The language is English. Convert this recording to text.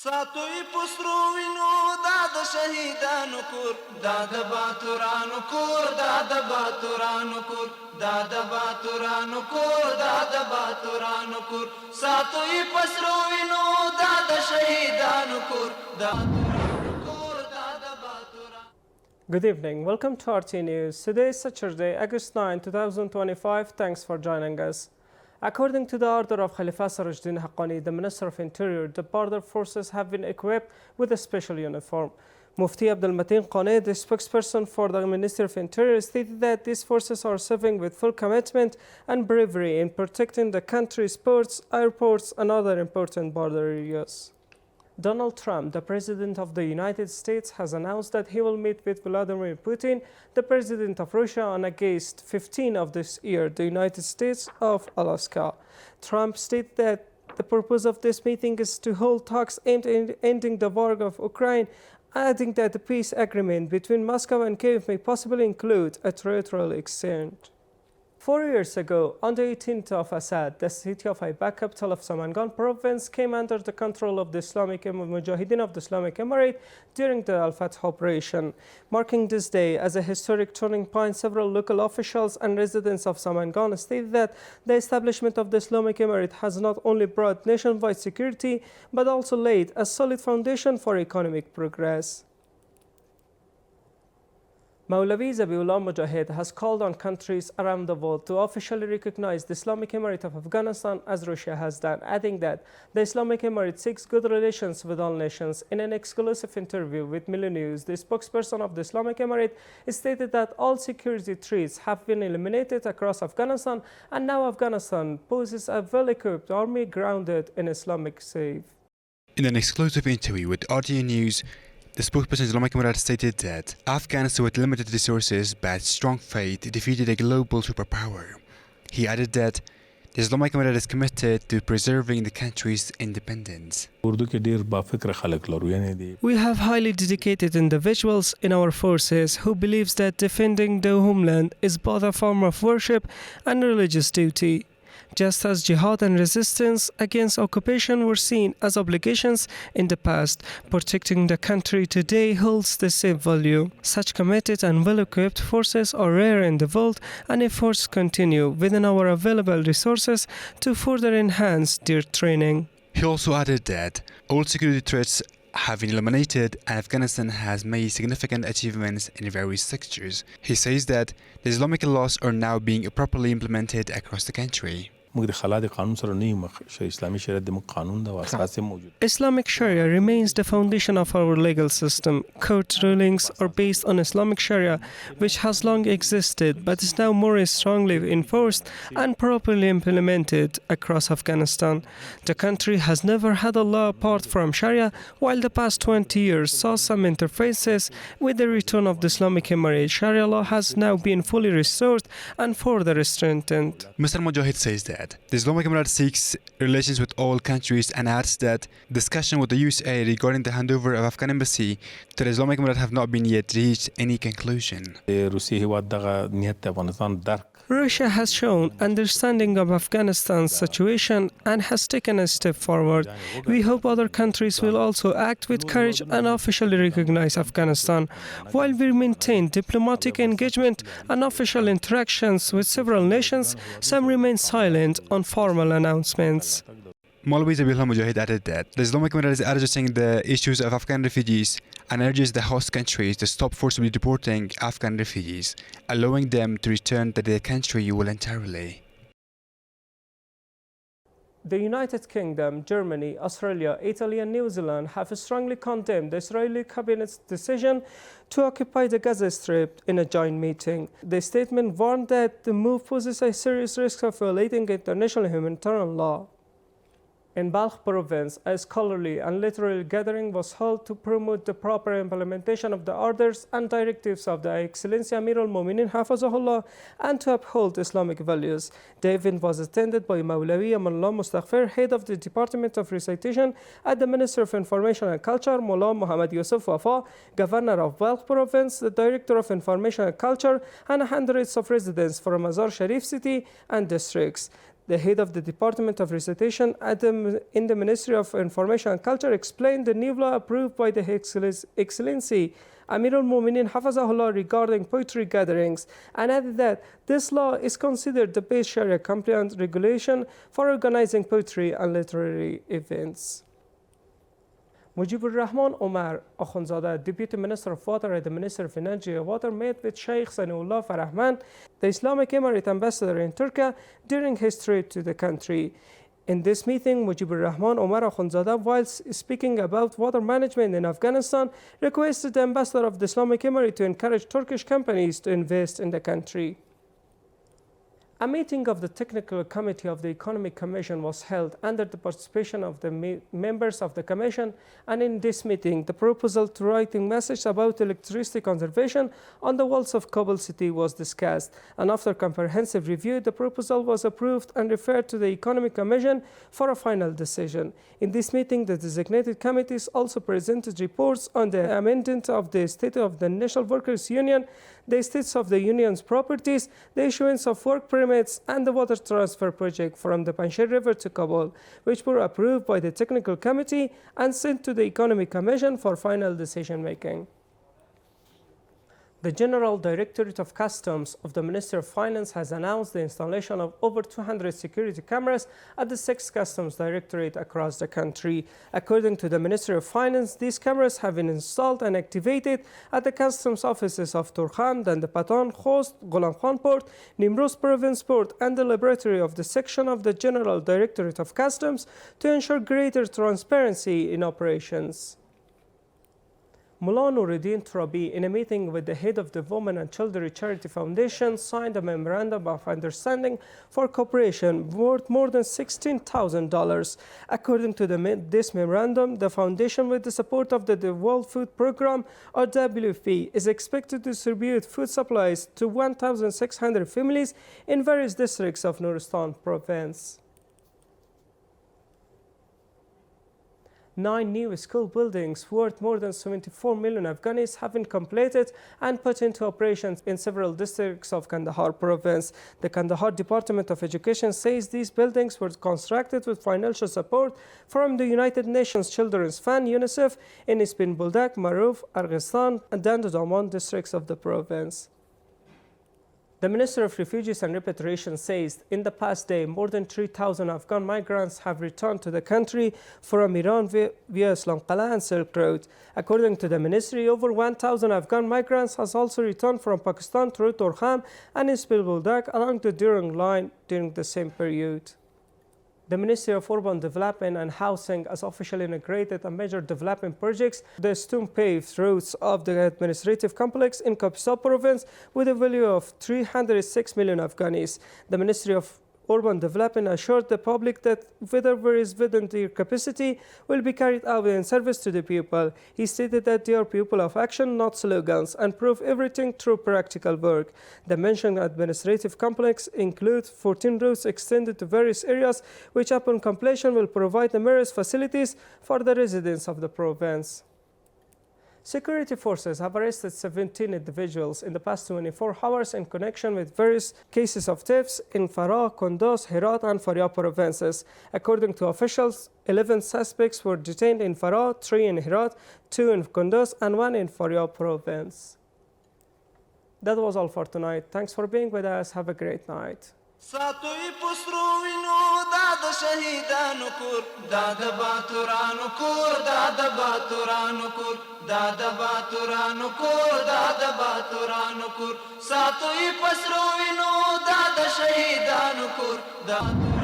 ساتوی پسرو وینو دا د شهیدانو کور دا د باتورانو کور دا د باتورانو کور دا د باتورانو کور دا د باتورانو کور ساتوی پسرو وینو دا د شهیدانو کور دا Good evening. Welcome to RTA News. Today is Saturday, August 9, 2025. Thanks for joining us. According to the order of Khalifa Sarajuddin Haqqani, the Minister of Interior, the border forces have been equipped with a special uniform. Mufti Abdul Mateen Qane, the spokesperson for the Ministry of Interior, stated that these forces are serving with full commitment and bravery in protecting the country's ports, airports, and other important border areas. Donald Trump, the President of the United States, has announced that he will meet with Vladimir Putin, the President of Russia, on August 15 of this year, the United States of Alaska. Trump stated that the purpose of this meeting is to hold talks aimed at ending the war of Ukraine, adding that the peace agreement between Moscow and Kyiv may possibly include a territorial exchange. 4 years ago, on the 18th of Assad, the city of Aibak, capital of Samangan province, came under the control of the Islamic Mujahideen of the Islamic Emirate during the Al-Fatah operation. Marking this day as a historic turning point, several local officials and residents of Samangan stated that the establishment of the Islamic Emirate has not only brought nationwide security, but also laid a solid foundation for economic progress. Maulavi Zabiullah Mujahid has called on countries around the world to officially recognize the Islamic Emirate of Afghanistan as Russia has done, adding that the Islamic Emirate seeks good relations with all nations. In an exclusive interview with Milo News, the spokesperson of the Islamic Emirate stated that all security threats have been eliminated across Afghanistan, and now Afghanistan possesses a well-equipped army grounded in Islamic faith. In an exclusive interview with RTA News, the spokesperson of the Islamic Emirate stated that Afghanistan, with limited resources but strong faith, defeated a global superpower. He added that the Islamic Emirate is committed to preserving the country's independence. We have highly dedicated individuals in our forces who believes that defending the homeland is both a form of worship and religious duty. Just as jihad and resistance against occupation were seen as obligations in the past, protecting the country today holds the same value. Such committed and well-equipped forces are rare in the world, and efforts continue within our available resources to further enhance their training. He also added that all security threats have been eliminated and Afghanistan has made significant achievements in various sectors. He says that the Islamic laws are now being properly implemented across the country. Islamic Sharia remains the foundation of our legal system. Court rulings are based on Islamic Sharia, which has long existed but is now more strongly enforced and properly implemented across Afghanistan. The country has never had a law apart from Sharia, while the past 20 years saw some interfaces. With the return of the Islamic Emirate, Sharia law has now been fully restored and further strengthened. Mr. Mujahid says that the Islamic Emirate seeks relations with all countries and adds that discussion with the USA regarding the handover of Afghan embassy to the Islamic Emirate have not been yet reached any conclusion. Russia has shown understanding of Afghanistan's situation and has taken a step forward. We hope other countries will also act with courage and officially recognize Afghanistan. While we maintain diplomatic engagement and official interactions with several nations, some remain silent on formal announcements. Maulavi Zabiullah Mujahid added that the Islamic Emirate is addressing the issues of Afghan refugees and urges the host countries to stop forcibly deporting Afghan refugees, allowing them to return to their country voluntarily. The United Kingdom, Germany, Australia, Italy and New Zealand have strongly condemned the Israeli cabinet's decision to occupy the Gaza Strip in a joint meeting. The statement warned that the move poses a serious risk of violating international humanitarian law. In Balkh province, a scholarly and literary gathering was held to promote the proper implementation of the orders and directives of the Excellency Amir al-Mu'minin Hafazahullah and to uphold Islamic values. The event was attended by Maulavi Amanullah Mustaghfir, head of the Department of Recitation at the Ministry of Information and Culture, Mullah Muhammad Yusuf Wafa, Governor of Balkh province, the Director of Information and Culture, and hundreds of residents from Mazar Sharif city and districts. The head of the Department of Recitation in the Ministry of Information and Culture explained the new law approved by the Excellency Amir al-Mu'minin Hafazahullah regarding poetry gatherings, and added that this law is considered the best Sharia-compliant regulation for organizing poetry and literary events. Mujibur Rahman Omar Akhundzada, Deputy Minister of Water and the Minister of Energy and Water, met with Sheikh Saniullah Farahman, the Islamic Emirate Ambassador in Turkey, during his trip to the country. In this meeting, Mujibur Rahman Omar Akhundzada, whilst speaking about water management in Afghanistan, requested the Ambassador of the Islamic Emirate to encourage Turkish companies to invest in the country. A meeting of the Technical Committee of the Economic Commission was held under the participation of the members of the Commission, and in this meeting, the proposal to writing message about electricity conservation on the walls of Kabul city was discussed, and after comprehensive review, the proposal was approved and referred to the Economic Commission for a final decision. In this meeting, the designated committees also presented reports on the amendment of the State of the National Workers' Union, the status of the union's properties, the issuance of work permits, and the water transfer project from the Panjshir River to Kabul, which were approved by the Technical Committee and sent to the Economic Commission for final decision-making. The General Directorate of Customs of the Ministry of Finance has announced the installation of over 200 security cameras at the 6 customs directorates across the country. According to the Ministry of Finance, these cameras have been installed and activated at the customs offices of Turkhan, Dandapatan, Khost, Ghulam Khan Port, Nimruz Province Port, and the laboratory of the section of the General Directorate of Customs to ensure greater transparency in operations. Mullah Nuruddin Turabi, in a meeting with the head of the Women and Children Charity Foundation, signed a memorandum of understanding for cooperation worth more than $16,000. According to this memorandum, the foundation, with the support of the World Food Programme, or WFP, is expected to distribute food supplies to 1,600 families in various districts of Nuristan province. 9 new school buildings worth more than 74 million Afghanis have been completed and put into operations in several districts of Kandahar province. The Kandahar Department of Education says these buildings were constructed with financial support from the United Nations Children's Fund, UNICEF, in Isbin Buldak, Maruf, Arghistan, and Dandaman districts of the province. The Minister of Refugees and Repatriation says in the past day, more than 3,000 Afghan migrants have returned to the country from Iran via Islam Qala and Silk Road. According to the ministry, over 1,000 Afghan migrants has also returned from Pakistan through Torkham and Isbil Buldak along the Durang line during the same period. The Ministry of Urban Development and Housing has officially integrated a major development projects, the stone-paved roads of the administrative complex in Kapisa province with a value of 306 million Afghanis. The Ministry of Urban Development assured the public that whatever is within their capacity will be carried out in service to the people. He stated that they are people of action, not slogans, and prove everything through practical work. The mentioned administrative complex includes 14 roads extended to various areas, which upon completion will provide numerous facilities for the residents of the province. Security forces have arrested 17 individuals in the past 24 hours in connection with various cases of thefts in Farah, Kunduz, Herat, and Faryab provinces. According to officials, 11 suspects were detained in Farah, 3 in Herat, 2 in Kunduz, and 1 in Faryab province. That was all for tonight. Thanks for being with us. Have a great night. ساتوی پسروینو داد شهیدانو کور داد باتورانو کور داد باتورانو کور داد باتورانو کور داد باتورانو کور ساتوی پسروینو داد شهیدانو کور داد